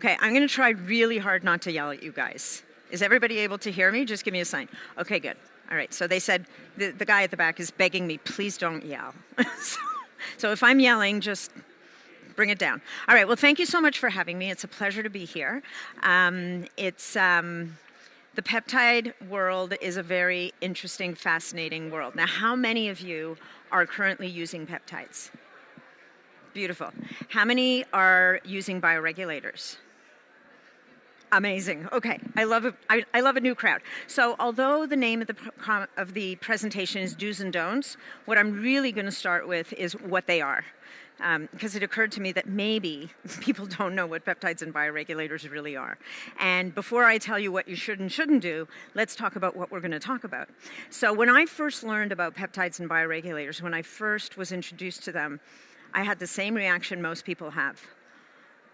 Okay, I'm going to try really hard not to yell at you guys. Is everybody able to hear me? Just give me a sign. Okay, good. All right, so they said, the guy at the back is begging me, please don't yell. So if I'm yelling, just bring it down. All right, well, thank you so much for having me. It's a pleasure to be here. The peptide world is a very interesting, fascinating world. Now, how many of you are currently using peptides? Beautiful. How many are using bioregulators? Amazing. Okay, I love a new crowd. So, although the name of the presentation is do's and don'ts, what I'm really going to start with is what they are, because it occurred to me that maybe people don't know what peptides and bioregulators really are. And before I tell you what you should and shouldn't do, let's talk about what we're going to talk about. So, when I first learned about peptides and bioregulators, when I first was introduced to them, I had the same reaction most people have.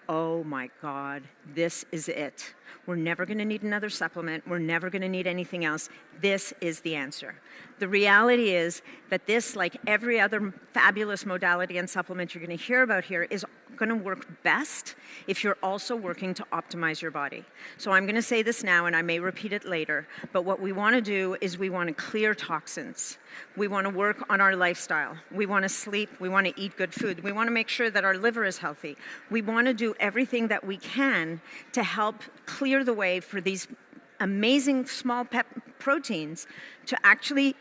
Oh my God, this is it. We're never going to need another supplement. We're never going to need anything else. This is the answer. The reality is that this, like every other fabulous modality and supplement you're going to hear about here, is going to work best if you're also working to optimize your body. So I'm going to say this now, and I may repeat it later, but what we want to do is we want to clear toxins. We want to work on our lifestyle. We want to sleep. We want to eat good food. We want to make sure that our liver is healthy. We want to do everything that we can to help clear the way for these amazing small proteins to actually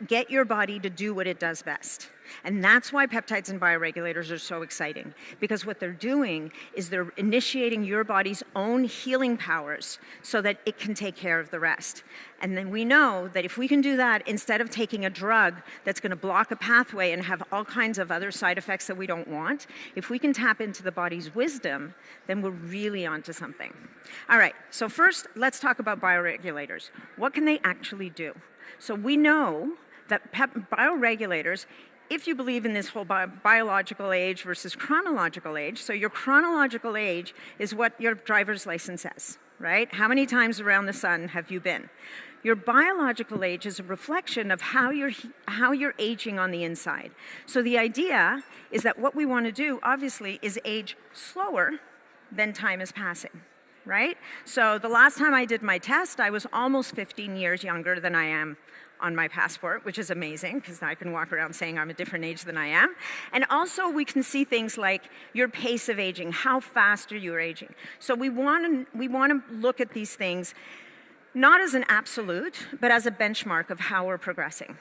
get your body to do what it does best. And that's why peptides and bioregulators are so exciting, because what they're doing is they're initiating your body's own healing powers so that it can take care of the rest. And then we know that if we can do that instead of taking a drug that's going to block a pathway and have all kinds of other side effects that we don't want, if we can tap into the body's wisdom, then we're really onto something. All right, so first, let's talk about bioregulators. What can they actually do? So we know that bioregulators, if you believe in this whole biological age versus chronological age, so your chronological age is what your driver's license says, right? How many times around the sun have you been? Your biological age is a reflection of how you're aging on the inside. So the idea is that what we want to do, obviously, is age slower than time is passing, right? So the last time I did my test, I was almost 15 years younger than I am on my passport, which is amazing because I can walk around saying I'm a different age than I am. And also we can see things like your pace of aging, how fast are you aging. So we want to look at these things not as an absolute, but as a benchmark of how we're progressing.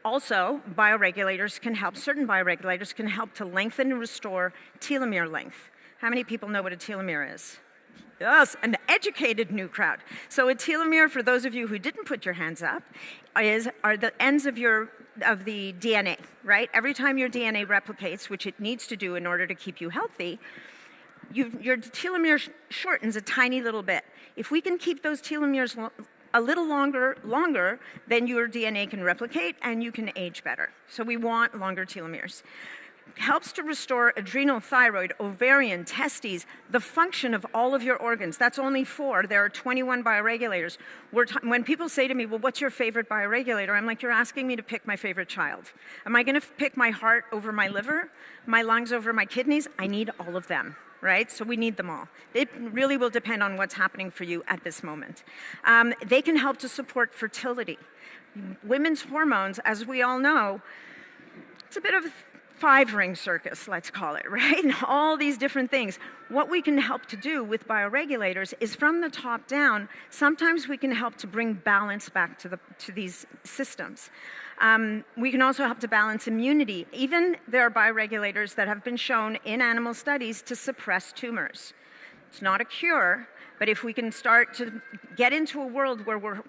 Also, bioregulators can help, certain bioregulators can help to lengthen and restore telomere length. How many people know what a telomere is? Yes, an educated new crowd. So a telomere, for those of you who didn't put your hands up, are the ends of the DNA, right? Every time your DNA replicates, which it needs to do in order to keep you healthy, your telomere shortens a tiny little bit. If we can keep those telomeres a little longer, then your DNA can replicate and you can age better. So we want longer telomeres. Helps to restore adrenal, thyroid, ovarian, testes, the function of all of your organs. That's only 4. There are 21 bioregulators. When people say to me, well, what's your favorite bioregulator? I'm like, you're asking me to pick my favorite child. Am I going to pick my heart over my liver, my lungs over my kidneys? I need all of them, right? So we need them all. It really will depend on what's happening for you at this moment. They can help to support fertility. Women's hormones, as we all know, it's a bit of a 5-ring circus, let's call it, right? And all these different things. What we can help to do with bioregulators is from the top down, sometimes we can help to bring balance back to these systems. We can also help to balance immunity. Even there are bioregulators that have been shown in animal studies to suppress tumors. It's not a cure, but if we can start to get into a world where we're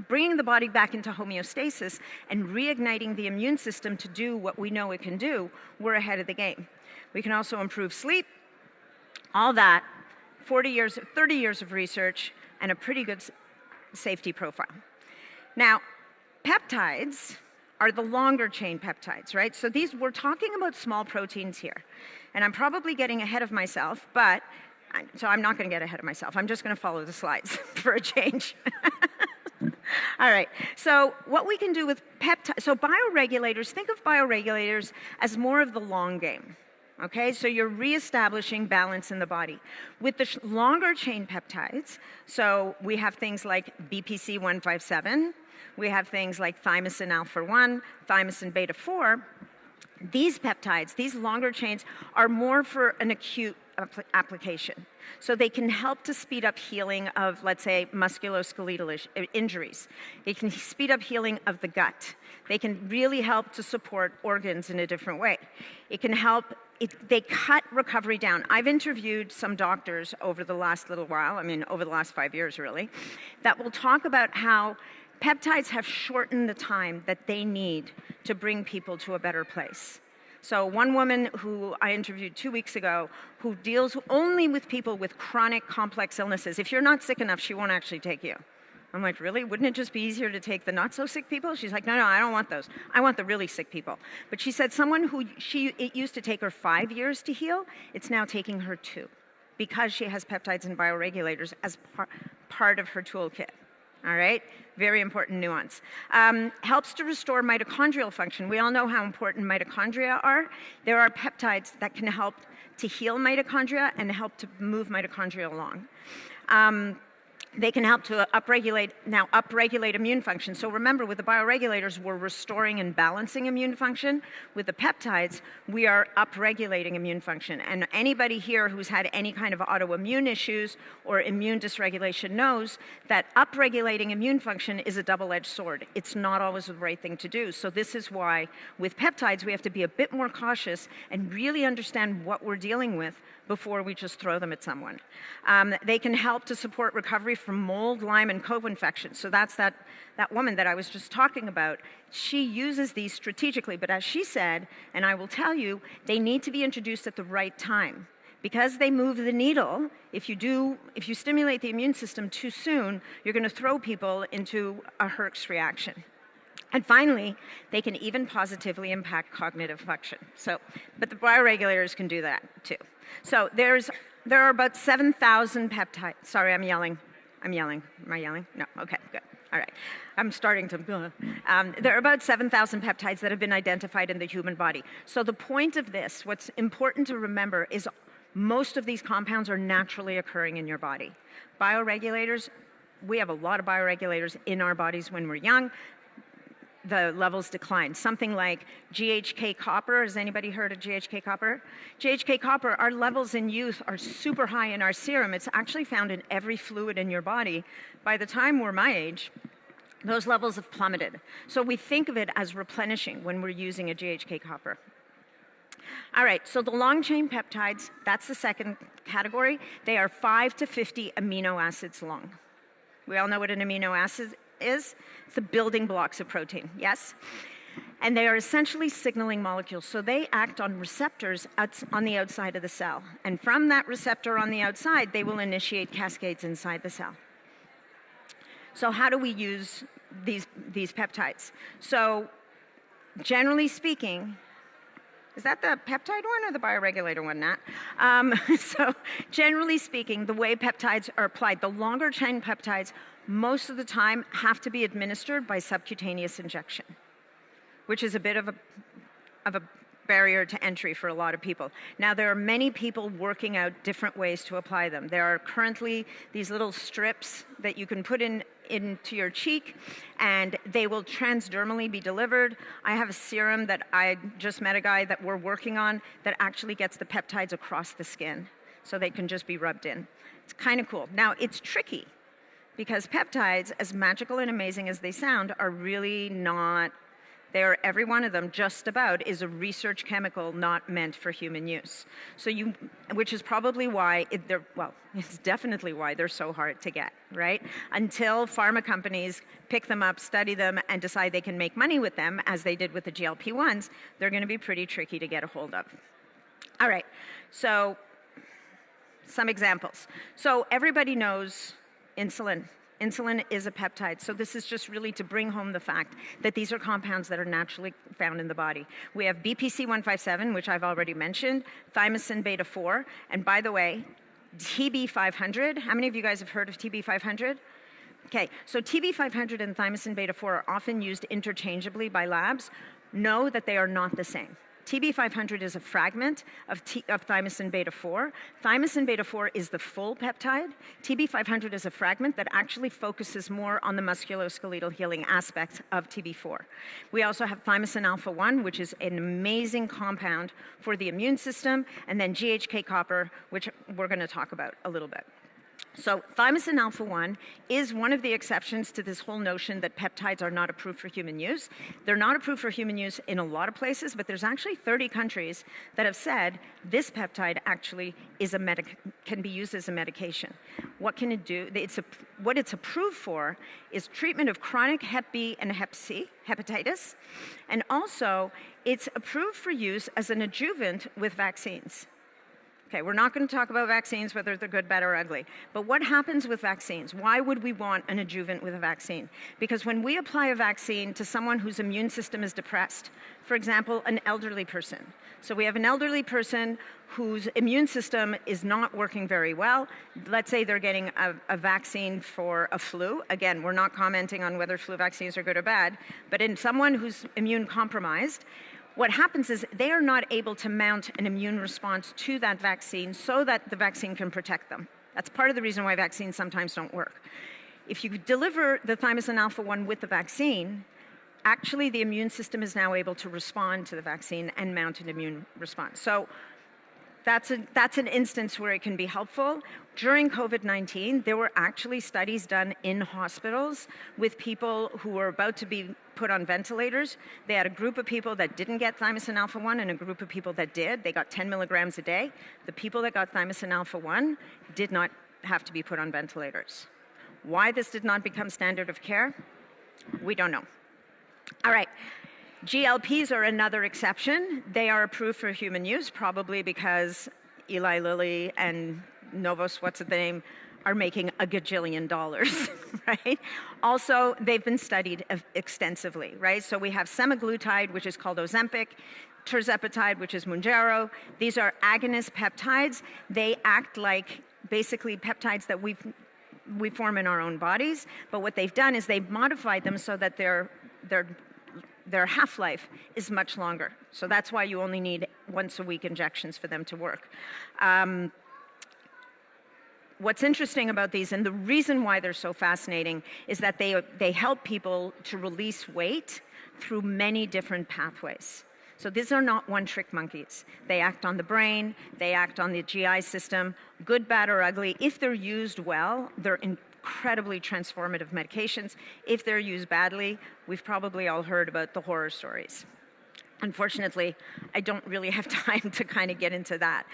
bringing the body back into homeostasis and reigniting the immune system to do what we know it can do, we're ahead of the game. We can also improve sleep, all that, 30 years of research, and a pretty good safety profile. Now, peptides are the longer chain peptides, right? So we're talking about small proteins here. And I'm probably getting ahead of myself, so I'm not going to get ahead of myself. I'm just going to follow the slides for a change. All right. So what we can do with peptides, so bioregulators, think of bioregulators as more of the long game. Okay, so you're reestablishing balance in the body. With the longer chain peptides, so we have things like BPC-157, we have things like thymosin alpha-1, thymosin beta-4. These peptides, these longer chains, are more for an acute application. So they can help to speed up healing of, let's say, musculoskeletal injuries. They can speed up healing of the gut. They can really help to support organs in a different way. It can help, they cut recovery down. I've interviewed some doctors over the last little while, over the last 5 years really, that will talk about how peptides have shortened the time that they need to bring people to a better place. So one woman who I interviewed 2 weeks ago who deals only with people with chronic complex illnesses. If you're not sick enough, she won't actually take you. I'm like, really? Wouldn't it just be easier to take the not so sick people? She's like, no, I don't want those. I want the really sick people. But she said someone who it used to take her 5 years to heal, it's now taking her 2 because she has peptides and bioregulators as part of her toolkit. All right, very important nuance. Helps to restore mitochondrial function. We all know how important mitochondria are. There are peptides that can help to heal mitochondria and help to move mitochondria along. They can help to upregulate immune function. So remember, with the bioregulators, we're restoring and balancing immune function. With the peptides, we are upregulating immune function. And anybody here who's had any kind of autoimmune issues or immune dysregulation knows that upregulating immune function is a double-edged sword. It's not always the right thing to do. So this is why, with peptides, we have to be a bit more cautious and really understand what we're dealing with before we just throw them at someone. They can help to support recovery from mold, Lyme, and co-infections. So that's that woman that I was just talking about. She uses these strategically, but as she said, and I will tell you, they need to be introduced at the right time. Because they move the needle, if you stimulate the immune system too soon, you're going to throw people into a Herx reaction. And finally, they can even positively impact cognitive function. But the bioregulators can do that too. So there are about 7,000 peptides. Sorry, I'm yelling. Am I yelling? No, okay, good. All right. I'm starting to... there are about 7,000 peptides that have been identified in the human body. So the point of this, what's important to remember is most of these compounds are naturally occurring in your body. Bioregulators, we have a lot of bioregulators in our bodies when we're young. The levels decline. Something like GHK copper. Has anybody heard of GHK copper? GHK copper, our levels in youth are super high in our serum. It's actually found in every fluid in your body. By the time we're my age, those levels have plummeted. So we think of it as replenishing when we're using a GHK copper. All right, so the long-chain peptides, that's the second category. They are 5 to 50 amino acids long. We all know what an amino acid is. It's the building blocks of protein, yes? And they are essentially signaling molecules. So they act on receptors on the outside of the cell. And from that receptor on the outside, they will initiate cascades inside the cell. So how do we use these peptides? So generally speaking, is that the peptide one or the bioregulator one, Nat? So generally speaking, the way peptides are applied, the longer chain peptides most of the time have to be administered by subcutaneous injection, which is a bit of a barrier to entry for a lot of people. Now, there are many people working out different ways to apply them. There are currently these little strips that you can put into your cheek, and they will transdermally be delivered. I have a serum that I just met a guy that we're working on that actually gets the peptides across the skin, so they can just be rubbed in. It's kind of cool. Now, it's tricky, because peptides, as magical and amazing as they sound, are really not, every one of them just about is a research chemical not meant for human use. So which is probably why, it's definitely why they're so hard to get, right? Until pharma companies pick them up, study them, and decide they can make money with them, as they did with the GLP-1s, they're gonna be pretty tricky to get a hold of. All right, so some examples. So everybody knows insulin. Insulin is a peptide, so this is just really to bring home the fact that these are compounds that are naturally found in the body. We have BPC-157, which I've already mentioned, thymosin beta-4, and by the way, TB500. How many of you guys have heard of TB500? Okay, so TB500 and thymosin beta-4 are often used interchangeably by labs. Know that they are not the same. TB500 is a fragment of thymosin beta-4. Thymosin beta-4 is the full peptide. TB500 is a fragment that actually focuses more on the musculoskeletal healing aspects of TB4. We also have thymosin alpha-1, which is an amazing compound for the immune system, and then GHK copper, which we're going to talk about a little bit. So thymosin alpha-1 is one of the exceptions to this whole notion that peptides are not approved for human use. They're not approved for human use in a lot of places, but there's actually 30 countries that have said this peptide actually is can be used as a medication. What can it do? What it's approved for is treatment of chronic Hep B and Hep C, hepatitis, and also it's approved for use as an adjuvant with vaccines. Okay, we're not going to talk about vaccines, whether they're good, bad, or ugly. But what happens with vaccines? Why would we want an adjuvant with a vaccine? Because when we apply a vaccine to someone whose immune system is depressed, for example, an elderly person. So we have an elderly person whose immune system is not working very well. Let's say they're getting a vaccine for a flu. Again, we're not commenting on whether flu vaccines are good or bad. But in someone who's immune compromised, what happens is they are not able to mount an immune response to that vaccine so that the vaccine can protect them. That's part of the reason why vaccines sometimes don't work. If you deliver the thymosin alpha-1 with the vaccine, actually the immune system is now able to respond to the vaccine and mount an immune response. So that's an instance where it can be helpful. During COVID-19, there were actually studies done in hospitals with people who were about to be put on ventilators. They had a group of people that didn't get thymosin alpha-1 and a group of people that did. They got 10 milligrams a day. The people that got thymosin alpha-1 did not have to be put on ventilators. Why this did not become standard of care, we don't know. All right. GLPs are another exception. They are approved for human use, probably because Eli Lilly and Novos, what's the name, are making $1 gajillion, right? Also, they've been studied extensively, right? So we have semaglutide, which is called Ozempic, tirzepatide, which is Mounjaro. These are agonist peptides. They act like basically peptides that we form in our own bodies, but what they've done is they've modified them so that their half-life is much longer. So that's why you only need once-a-week injections for them to work. What's interesting about these, and the reason why they're so fascinating, is that they help people to release weight through many different pathways. So these are not one-trick monkeys. They act on the brain, they act on the GI system, good, bad, or ugly. If they're used well, they're incredibly transformative medications. If they're used badly, we've probably all heard about the horror stories. Unfortunately, I don't really have time to kind of get into that.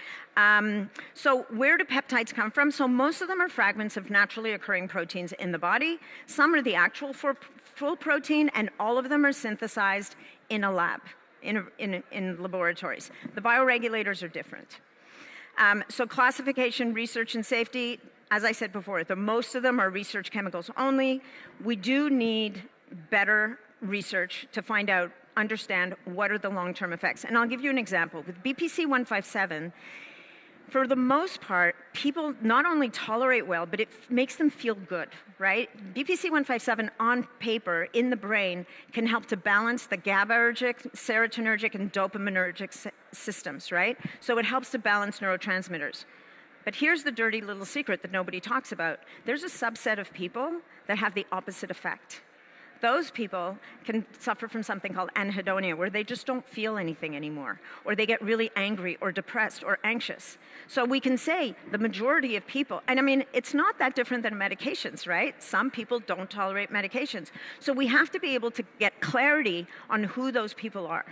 So where do peptides come from? So most of them are fragments of naturally occurring proteins in the body. Some are the actual full protein, and all of them are synthesized in a lab, in laboratories. The bioregulators are different. So classification, research, and safety, as I said before, most of them are research chemicals only. We do need better research to understand what are the long-term effects. And I'll give you an example. With BPC-157, for the most part, people not only tolerate well, but it makes them feel good, right? BPC-157 on paper in the brain can help to balance the GABAergic, serotonergic, and dopaminergic systems, right? So it helps to balance neurotransmitters. But here's the dirty little secret that nobody talks about. There's a subset of people that have the opposite effect. Those people can suffer from something called anhedonia, where they just don't feel anything anymore, or they get really angry or depressed or anxious. So we can say the majority of people, and I mean, it's not that different than medications, right? Some people don't tolerate medications. So we have to be able to get clarity on who those people are,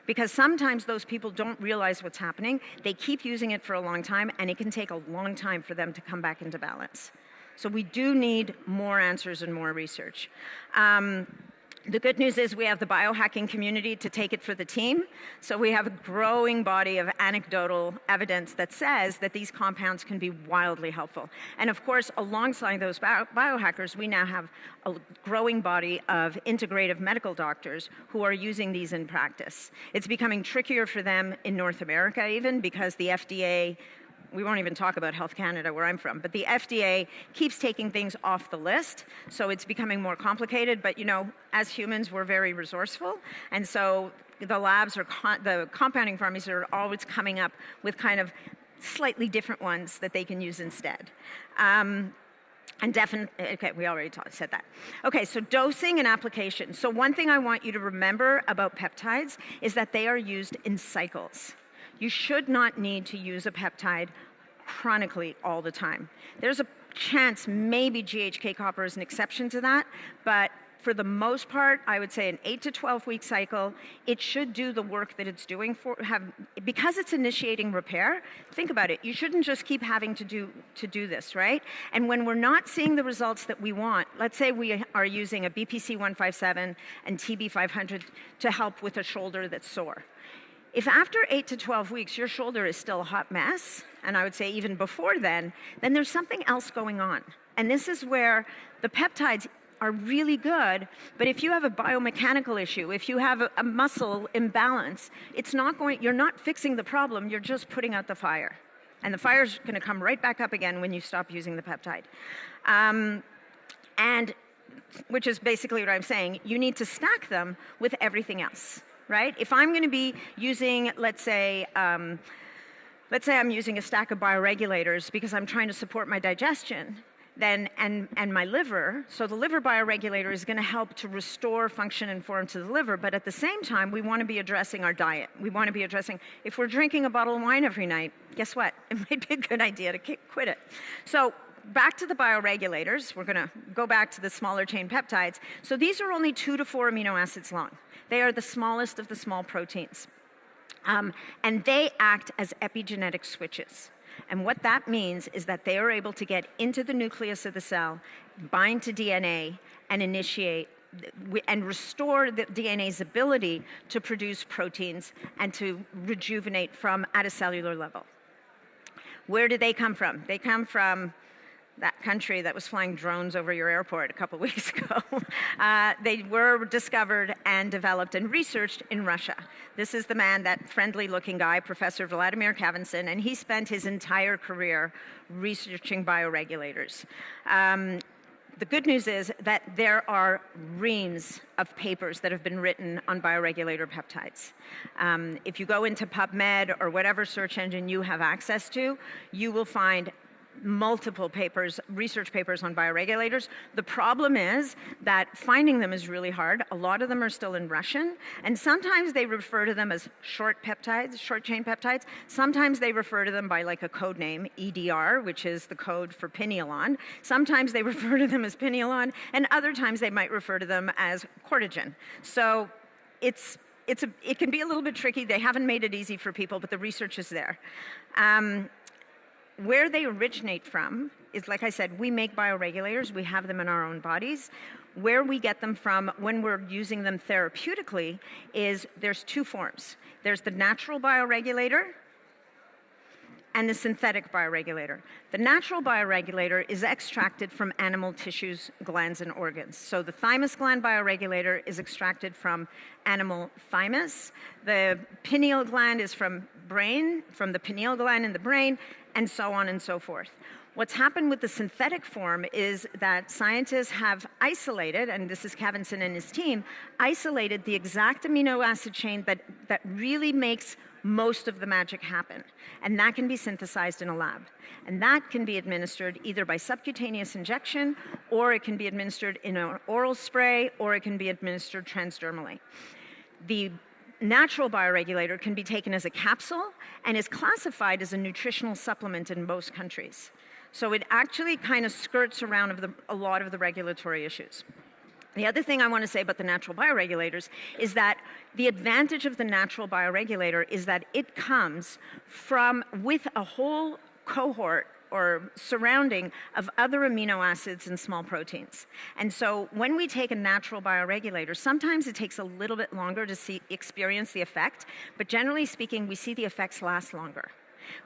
because sometimes those people don't realize what's happening. They keep using it for a long time, and it can take a long time for them to come back into balance. So we do need more answers and more research. The good news is we have the biohacking community to take it for the team. So we have a growing body of anecdotal evidence that says that these compounds can be wildly helpful. And of course, alongside those biohackers, we now have a growing body of integrative medical doctors who are using these in practice. It's becoming trickier for them in North America even, because the FDA we won't even talk about Health Canada where I'm from, but the FDA keeps taking things off the list, so it's becoming more complicated. But as humans, we're very resourceful, and so the labs or the compounding pharmacies are always coming up with kind of slightly different ones that they can use instead. And definitely, okay, we already said that. Okay, so dosing and application. So one thing I want you to remember about peptides is that they are used in cycles. You should not need to use a peptide chronically all the time. There's a chance maybe GHK copper is an exception to that, but for the most part, I would say an 8 to 12 week cycle, it should do the work that it's doing because it's initiating repair. Think about it. You shouldn't just keep having to do this, right? And when we're not seeing the results that we want, let's say we are using a BPC 157 and TB 500 to help with a shoulder that's sore. If after 8 to 12 weeks your shoulder is still a hot mess, and I would say even before then there's something else going on. And this is where the peptides are really good, but if you have a biomechanical issue, if you have a muscle imbalance, you're not fixing the problem, you're just putting out the fire. And the fire's gonna come right back up again when you stop using the peptide. And which is basically what I'm saying, you need to stack them with everything else, right? If I'm gonna be using, let's say I'm using a stack of bioregulators because I'm trying to support my digestion, and my liver, so the liver bioregulator is going to help to restore function and form to the liver, but at the same time, we want to be addressing our diet. We want to be addressing, if we're drinking a bottle of wine every night, guess what? It might be a good idea to quit it. So back to the bioregulators, we're going to go back to the smaller chain peptides. So these are only 2 to 4 amino acids long. They are the smallest of the small proteins. And they act as epigenetic switches. And what that means is that they are able to get into the nucleus of the cell, bind to DNA, and initiate and restore the DNA's ability to produce proteins and to rejuvenate at a cellular level. Where do they come from? They come from that country that was flying drones over your airport a couple weeks ago. They were discovered and developed and researched in Russia. This is the man, that friendly-looking guy, Professor Vladimir Kavinson, and he spent his entire career researching bioregulators. The good news is that there are reams of papers that have been written on bioregulator peptides. If you go into PubMed or whatever search engine you have access to, you will find multiple papers, research papers on bioregulators. The problem is that finding them is really hard. A lot of them are still in Russian, and sometimes they refer to them as short peptides, short chain peptides. Sometimes they refer to them by like a code name, EDR, which is the code for pineolon. Sometimes they refer to them as pineolon, and other times they might refer to them as cortigen. So it can be a little bit tricky. They haven't made it easy for people, but the research is there. Where they originate from is, like I said, we make bioregulators. We have them in our own bodies. Where we get them from when we're using them therapeutically is there's 2 forms. There's the natural bioregulator and the synthetic bioregulator. The natural bioregulator is extracted from animal tissues, glands, and organs. So the thymus gland bioregulator is extracted from animal thymus. The pineal gland is from the pineal gland in the brain, and so on and so forth. What's happened with the synthetic form is that scientists have isolated, and this is Kavinson and his team, isolated the exact amino acid chain that really makes most of the magic happen. And that can be synthesized in a lab. And that can be administered either by subcutaneous injection, or it can be administered in an oral spray, or it can be administered transdermally. The natural bioregulator can be taken as a capsule and is classified as a nutritional supplement in most countries. So it actually kind of skirts around a lot of the regulatory issues. The other thing I want to say about the natural bioregulators is that the advantage of the natural bioregulator is that it comes with a whole cohort or surrounding of other amino acids and small proteins. And so when we take a natural bioregulator, sometimes it takes a little bit longer to experience the effect, but generally speaking, we see the effects last longer.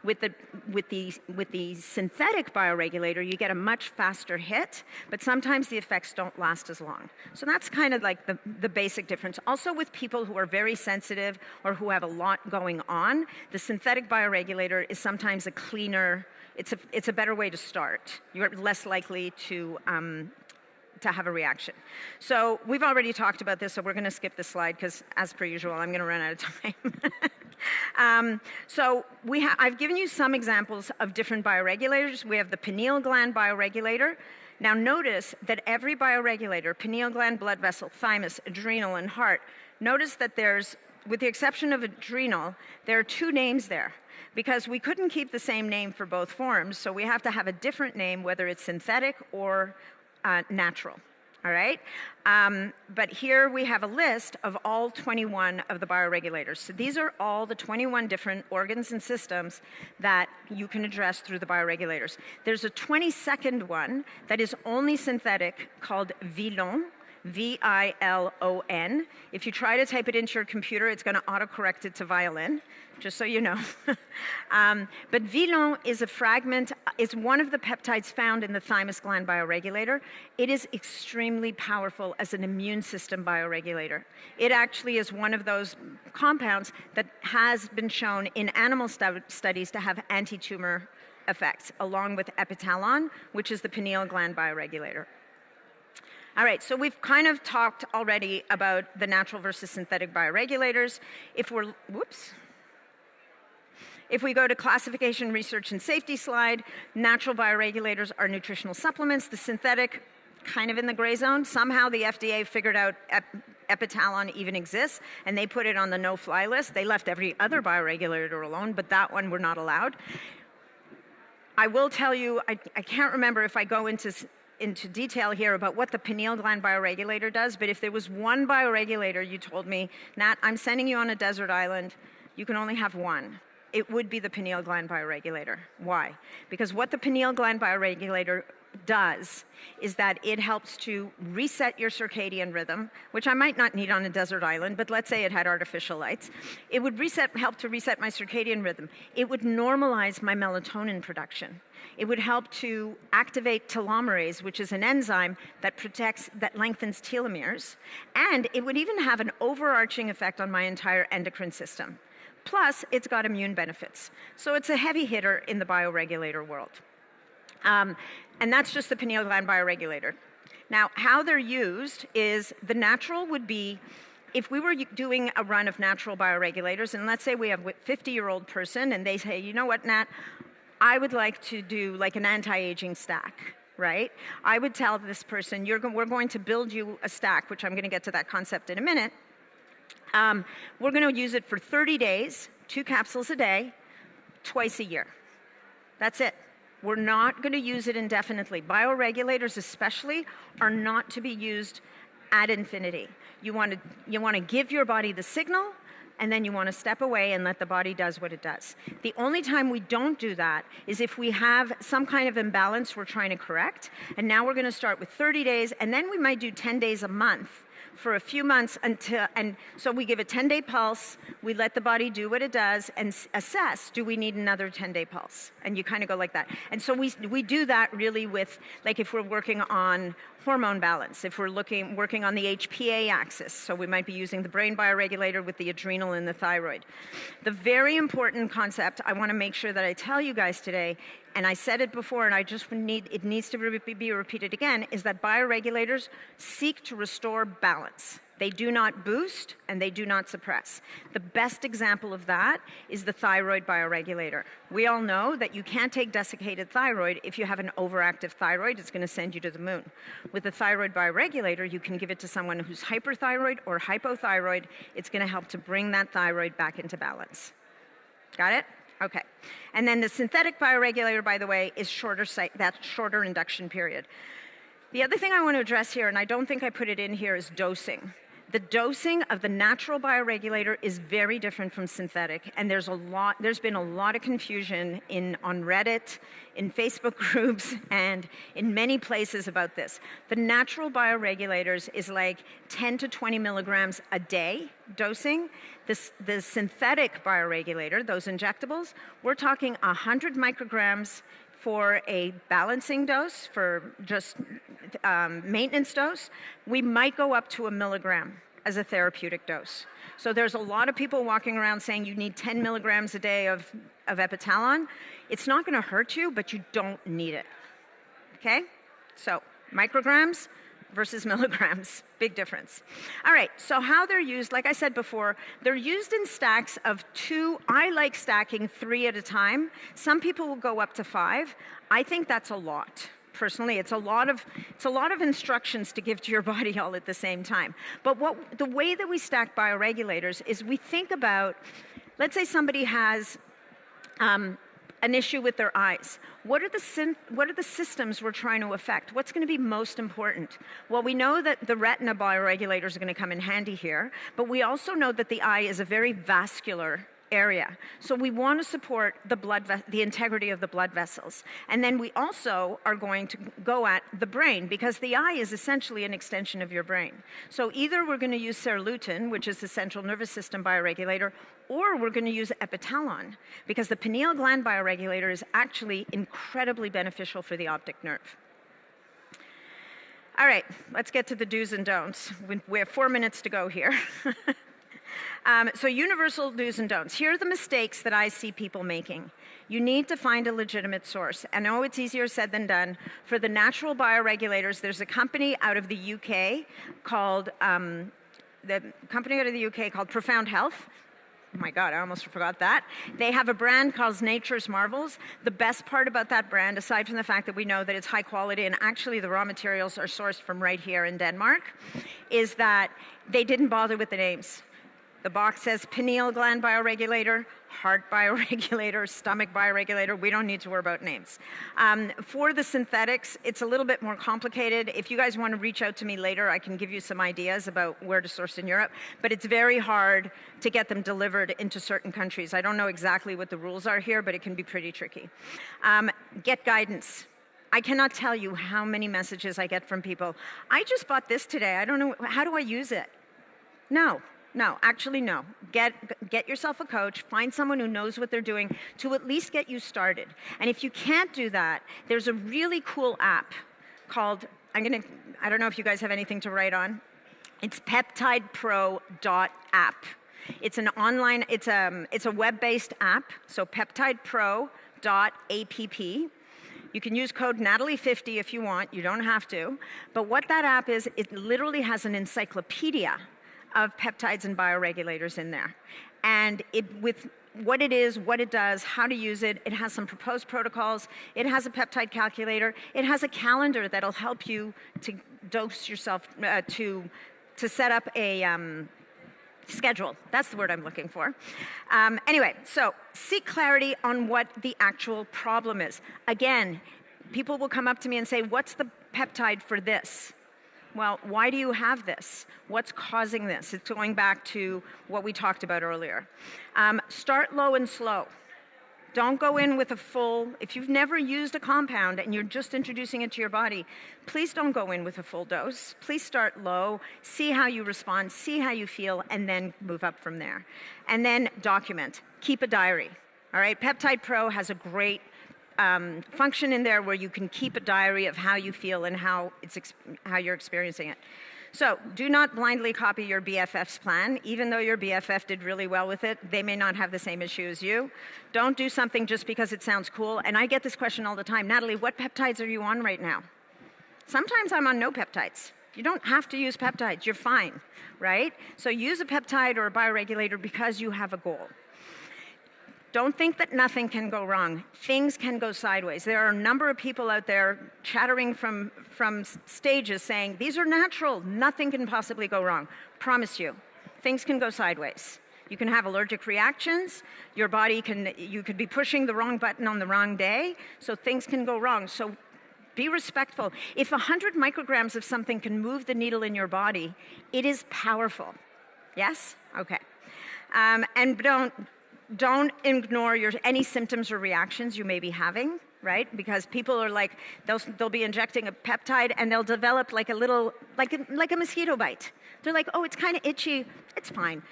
With the synthetic bioregulator, you get a much faster hit, but sometimes the effects don't last as long. So that's kind of like the basic difference. Also with people who are very sensitive or who have a lot going on, the synthetic bioregulator is sometimes a cleaner, it's a better way to start. You're less likely to have a reaction. So we've already talked about this, so we're going to skip this slide because, as per usual, I'm going to run out of time. I've given you some examples of different bioregulators. We have the pineal gland bioregulator. Now notice that every bioregulator, pineal gland, blood vessel, thymus, adrenal, and heart, notice that there's, with the exception of adrenal, there are two names there. Because we couldn't keep the same name for both forms, so we have to have a different name, whether it's synthetic or natural, all right? But here we have a list of all 21 of the bioregulators. So these are all the 21 different organs and systems that you can address through the bioregulators. There's a 22nd one that is only synthetic called Vilon, V-I-L-O-N. If you try to type it into your computer, it's going to autocorrect it to violin, just so you know. But Vilon is a fragment, is one of the peptides found in the thymus gland bioregulator. It is extremely powerful as an immune system bioregulator. It actually is one of those compounds that has been shown in animal studies to have anti-tumor effects, along with epitalon, which is the pineal gland bioregulator. All right, so we've kind of talked already about the natural versus synthetic bioregulators. If we go to classification, research, and safety slide, natural bioregulators are nutritional supplements. The synthetic, kind of in the gray zone. Somehow the FDA figured out epitalon even exists, and they put it on the no-fly list. They left every other bioregulator alone, but that one we're not allowed. I will tell you, I can't remember if I go into detail here about what the pineal gland bioregulator does, but if there was one bioregulator you told me, Nat, I'm sending you on a desert island, you can only have one, it would be the pineal gland bioregulator. Why? Because what the pineal gland bioregulator does is that it helps to reset your circadian rhythm, which I might not need on a desert island, but let's say it had artificial lights. It would help to reset my circadian rhythm. It would normalize my melatonin production. It would help to activate telomerase, which is an enzyme that lengthens telomeres. And it would even have an overarching effect on my entire endocrine system. Plus, it's got immune benefits. So it's a heavy hitter in the bioregulator world. And that's just the pineal gland bioregulator. Now, how they're used is the natural would be, if we were doing a run of natural bioregulators, and let's say we have a 50-year-old person, and they say, you know what, Nat, I would like to do like an anti-aging stack, right? I would tell this person, we're going to build you a stack, which I'm going to get to that concept in a minute. We're going to use it for 30 days, 2 capsules a day, twice a year. That's it. We're not going to use it indefinitely. Bioregulators especially are not to be used ad infinity. You want to give your body the signal, and then you want to step away and let the body does what it does. The only time we don't do that is if we have some kind of imbalance we're trying to correct, and now we're going to start with 30 days, and then we might do 10 days a month for a few months and so we give a 10-day pulse, we let the body do what it does and assess, do we need another 10-day pulse? And you kind of go like that. And so we do that really with, like if we're working on hormone balance, if we're working on the HPA axis, so we might be using the brain bioregulator with the adrenal and the thyroid. The very important concept I want to make sure that I tell you guys today, and I said it before and it needs to be repeated again, is that bioregulators seek to restore balance. They do not boost and they do not suppress. The best example of that is the thyroid bioregulator. We all know that you can't take desiccated thyroid. If you have an overactive thyroid, it's going to send you to the moon. With the thyroid bioregulator, you can give it to someone who's hyperthyroid or hypothyroid. It's going to help to bring that thyroid back into balance. Got it? Okay. And then the synthetic bioregulator, by the way, is that shorter induction period. The other thing I want to address here, and I don't think I put it in here, is dosing. The dosing of the natural bioregulator is very different from synthetic, and there's been a lot of confusion on Reddit, in Facebook groups, and in many places about this. The natural bioregulators is like 10 to 20 milligrams a day dosing. The synthetic bioregulator, those injectables, we're talking 100 micrograms for a balancing dose, for just maintenance dose. We might go up to a milligram as a therapeutic dose. So there's a lot of people walking around saying you need 10 milligrams a day of epitalon. It's not gonna hurt you, but you don't need it, okay? So micrograms versus milligrams, big difference. All right, so how they're used, like I said before, they're used in stacks of 2. I like stacking 3 at a time. Some people will go up to 5. I think that's a lot. Personally, it's a lot of instructions to give to your body all at the same time. But the way that we stack bioregulators is we think about, let's say somebody has an issue with their eyes. What are the systems we're trying to affect? What's going to be most important? Well, we know that the retina bioregulators are going to come in handy here, but we also know that the eye is a very vascular area. So we want to support the integrity of the blood vessels. And then we also are going to go at the brain, because the eye is essentially an extension of your brain. So either we're going to use seralutin, which is the central nervous system bioregulator, or we're going to use epitalon, because the pineal gland bioregulator is actually incredibly beneficial for the optic nerve. All right, let's get to the do's and don'ts. We have 4 minutes to go here. So universal do's and don'ts. Here are the mistakes that I see people making. You need to find a legitimate source. I know it's easier said than done. For the natural bioregulators, there's a company out of the UK called Profound Health. Oh my God, I almost forgot that. They have a brand called Nature's Marvels. The best part about that brand, aside from the fact that we know that it's high quality and actually the raw materials are sourced from right here in Denmark, is that they didn't bother with the names. The box says pineal gland bioregulator, heart bioregulator, stomach bioregulator. We don't need to worry about names. For the synthetics, it's a little bit more complicated. If you guys want to reach out to me later, I can give you some ideas about where to source in Europe, but it's very hard to get them delivered into certain countries. I don't know exactly what the rules are here, but it can be pretty tricky. Get guidance. I cannot tell you how many messages I get from people. I just bought this today. I don't know, how do I use it? No, actually no. Get yourself a coach, find someone who knows what they're doing to at least get you started. And if you can't do that, there's a really cool app called, I don't know if you guys have anything to write on. It's peptidepro.app. It's an online, it's a web-based app, so peptidepro.app. You can use code Nathalie50 if you want, you don't have to. But what that app is, it literally has an encyclopedia of peptides and bioregulators in there. And with what it is, what it does, how to use it, it has some proposed protocols, it has a peptide calculator, it has a calendar that'll help you to dose yourself, to set up a schedule. That's the word I'm looking for. Anyway, so seek clarity on what the actual problem is. Again, people will come up to me and say, what's the peptide for this? Well, why do you have this? What's causing this? It's going back to what we talked about earlier. Start low and slow. Don't go in with a full, if you've never used a compound and you're just introducing it to your body, please don't go in with a full dose. Please start low, see how you respond, see how you feel, and then move up from there. And then document. Keep a diary. All right, Peptide Pro has a great function in there where you can keep a diary of how you feel and how you're experiencing it. So do not blindly copy your BFF's plan. Even though your BFF did really well with it, they may not have the same issue as you. Don't do something just because it sounds cool. And I get this question all the time, Nathalie, what peptides are you on right now? Sometimes I'm on no peptides. You don't have to use peptides, you're fine, right? So use a peptide or a bioregulator because you have a goal. Don't think that nothing can go wrong. Things can go sideways. There are a number of people out there chattering from stages saying, these are natural, nothing can possibly go wrong. Promise you, things can go sideways. You can have allergic reactions, your body you could be pushing the wrong button on the wrong day, so things can go wrong. So Be respectful. If 100 micrograms of something can move the needle in your body, it is powerful. Yes? Okay. And don't ignore any symptoms or reactions you may be having, right? Because people are like, they'll be injecting a peptide and they'll develop like a little, like a mosquito bite. They're like, oh, it's kind of itchy. It's fine.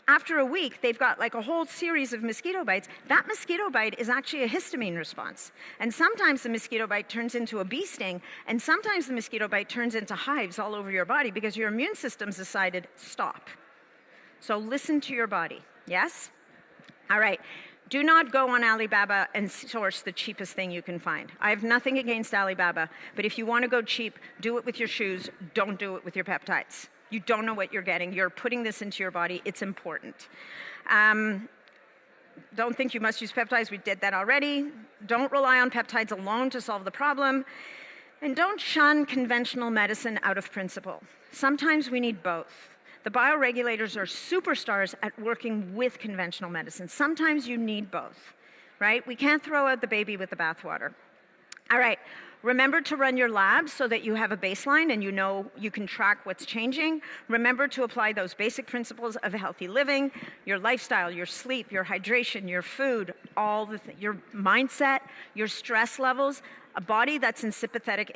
After a week, they've got like a whole series of mosquito bites. That mosquito bite is actually a histamine response. And sometimes the mosquito bite turns into a bee sting, and sometimes the mosquito bite turns into hives all over your body because your immune system's decided, stop. So listen to your body, yes? All right, do not go on Alibaba and source the cheapest thing you can find. I have nothing against Alibaba, but if you want to go cheap, do it with your shoes, don't do it with your peptides. You don't know what you're getting. You're putting this into your body. It's important. Don't think you must use peptides. We did that already. Don't rely on peptides alone to solve the problem. And don't shun conventional medicine out of principle. Sometimes we need both. The bioregulators are superstars at working with conventional medicine. Sometimes you need both, right? We can't throw out the baby with the bathwater. All right. Remember to run your labs so that you have a baseline and you know you can track what's changing. Remember to apply those basic principles of healthy living, your lifestyle, your sleep, your hydration, your food, your mindset, your stress levels. A body that's in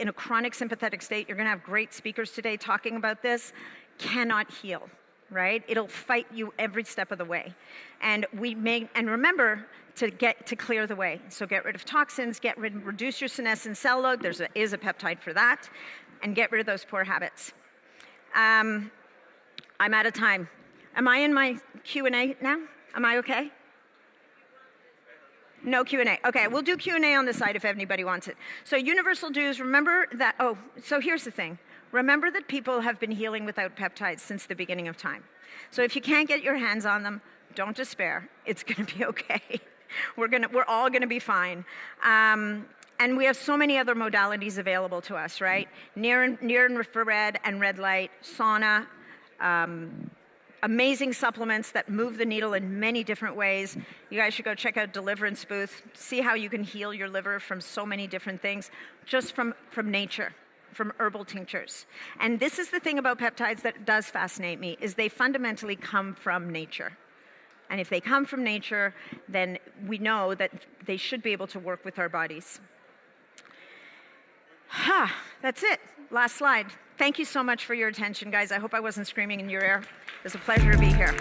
a chronic sympathetic state, you're going to have great speakers today talking about this, cannot heal, right? It'll fight you every step of the way. And remember to clear the way. So get rid of toxins, reduce your senescent cell load. There is a peptide for that. And get rid of those poor habits. I'm out of time. Am I in my Q&A now? Am I okay? No Q&A. Okay, we'll do Q&A on the side if anybody wants it. So universal dues, remember that, so here's the thing. Remember that people have been healing without peptides since the beginning of time. So if you can't get your hands on them, don't despair. It's going to be okay. We're all going to be fine. And we have so many other modalities available to us, right? Near and infrared and red light, sauna, amazing supplements that move the needle in many different ways. You guys should go check out Deliverance Booth. See how you can heal your liver from so many different things, just from nature, from herbal tinctures. And this is the thing about peptides that does fascinate me, is they fundamentally come from nature. And if they come from nature, then we know that they should be able to work with our bodies. That's it. Last slide. Thank you so much for your attention, guys. I hope I wasn't screaming in your ear. It was a pleasure to be here.